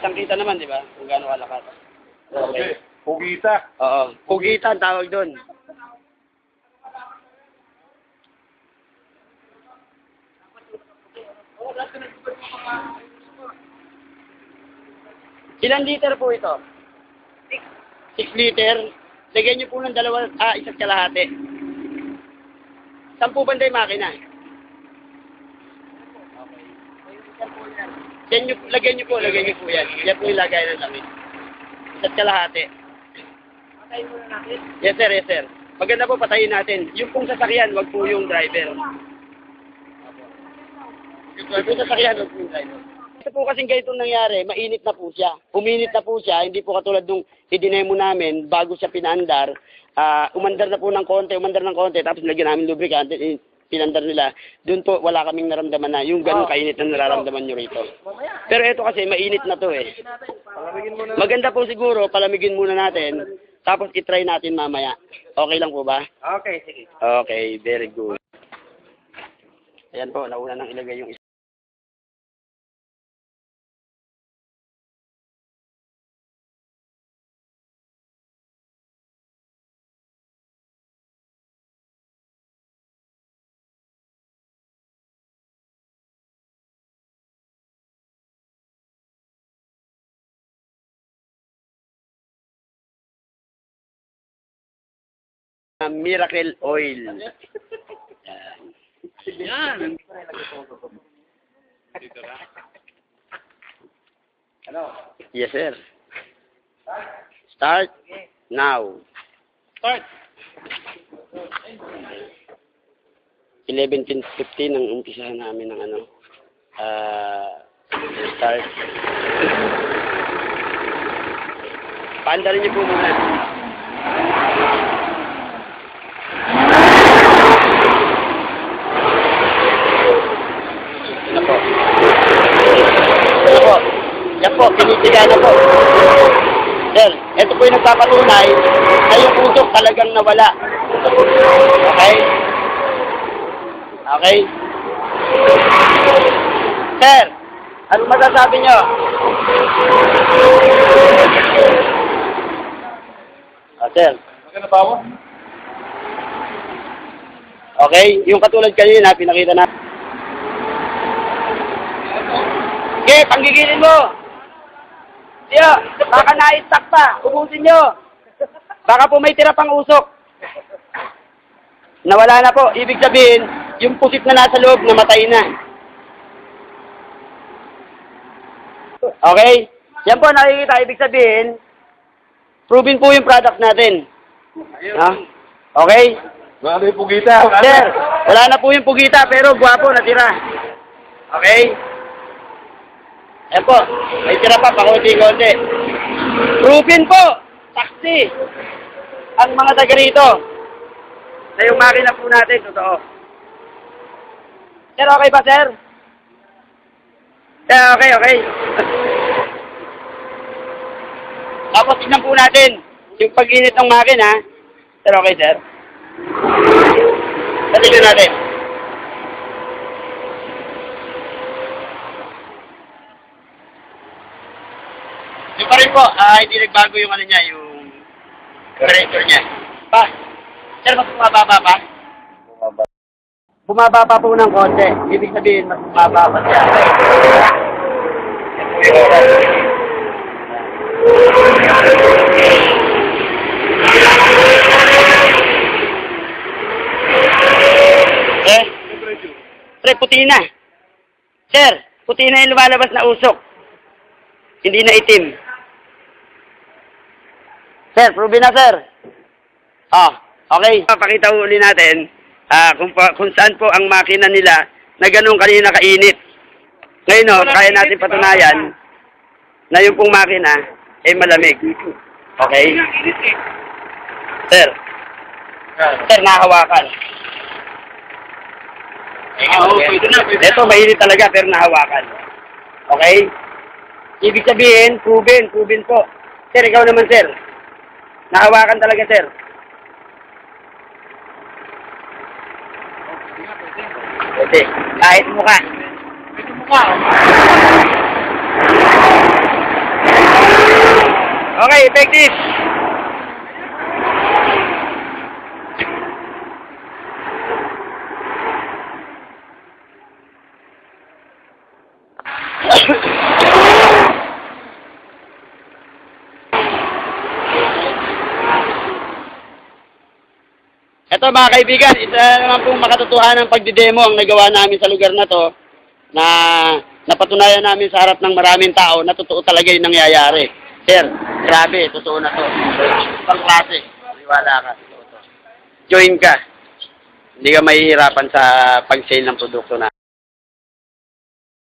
kitang-kita naman, di ba? Kung gaano kalakas. Okay. Pugita. Oo. Pugita ang tawag doon. Ilan liter po ito? 6 liter. Lagyan niyo po ng isa't kalahati. Saan po banda yung makina? Lagyan niyo po yan. Yan po yung lagay ng damit. Isa't kalahati. Patayin muna natin? Yes sir. Maganda po patayin natin. Yung pong sasakyan, wag po yung driver. Yung sasakyan, wag po yung driver. Ito po kasing ganito nangyari, mainit na po siya. Uminit na po siya, hindi po katulad nung idinemo namin bago siya pinandar. Umandar na po ng konti, tapos nilagyan namin lubricant, pinandar nila. Doon po, wala kaming naramdaman na. Yung ganun kainit na nararamdaman nyo rito. Pero ito kasi, mainit na to eh. Maganda po siguro, palamigin muna natin, tapos itry natin mamaya. Okay lang po ba? Okay, sige. Okay, very good. Ayan po, nauna nang ilagay yung isa. Miracle Oil. Yan. Yes, sir. Start now. Start. 11:15 ang umpisahan namin ng start. Paandarin niyo po muna. Yan po, pinitiga na po. Sir, ito po yung nagpapatunay na yung usok talagang nawala. Okay? Okay? Sir, anong masasabi nyo? Sir. Maganda ba mo? Okay, yung katulad kanina, pinakita na. Okay, panggigilin mo. Tiyo, baka na-stack pa. Ubusin nyo. Baka po may tira pang usok. Nawala na po. Ibig sabihin, yung pusit na nasa loob, namatay na. Okay? Yan po, nakikita. Ibig sabihin, proven po yung product natin. Ha? Okay? Wala na yung pugita. Sir, wala na po yung pugita, pero gwapo, natira. Okay? Ayan po, may tira pa, pakunti-kunti. Proven po, taxi, ang mga taga rito, na yung makina po natin, totoo. Sir, okay ba, sir? Okay. Tapos tignan po natin, yung pag-init ng makina, sir, okay, sir? Tignan natin. Yung pa rin po, hindi nagbago yung niya, yung temperature niya. Pa, sir, mas bumababa pa? Bumaba pa po ng konti. Ibig sabihin, mas bumaba pa siya. Pre, puti na. Sir, puti na yung lumalabas na usok. Hindi na itim. Sir, prove na, sir. Okay. Papakita uli natin kung saan po ang makina nila na ganun kanina kainit. Ngayon, kaya natin patunayan na yung pong makina ay malamig. Okay? Sir. Sir, nahawakan. Ito, mainit talaga pero nahawakan. Okay? Ibig sabihin, proven po. Sir, ikaw naman, sir. Nahawakan talaga, sir. Pwede. Kahit mukha. Okay, effective. Ito mga kaibigan, isa naman pong makatotohanan ng pagdidemo ang nagawa namin sa lugar na to na napatunayan namin sa harap ng maraming tao na totoo talaga yung nangyayari. Sir, grabe, totoo na to. Pang-klase, liwala ka. Totoo to. Join ka. Hindi ka mahihirapan sa pag-sale ng produkto na.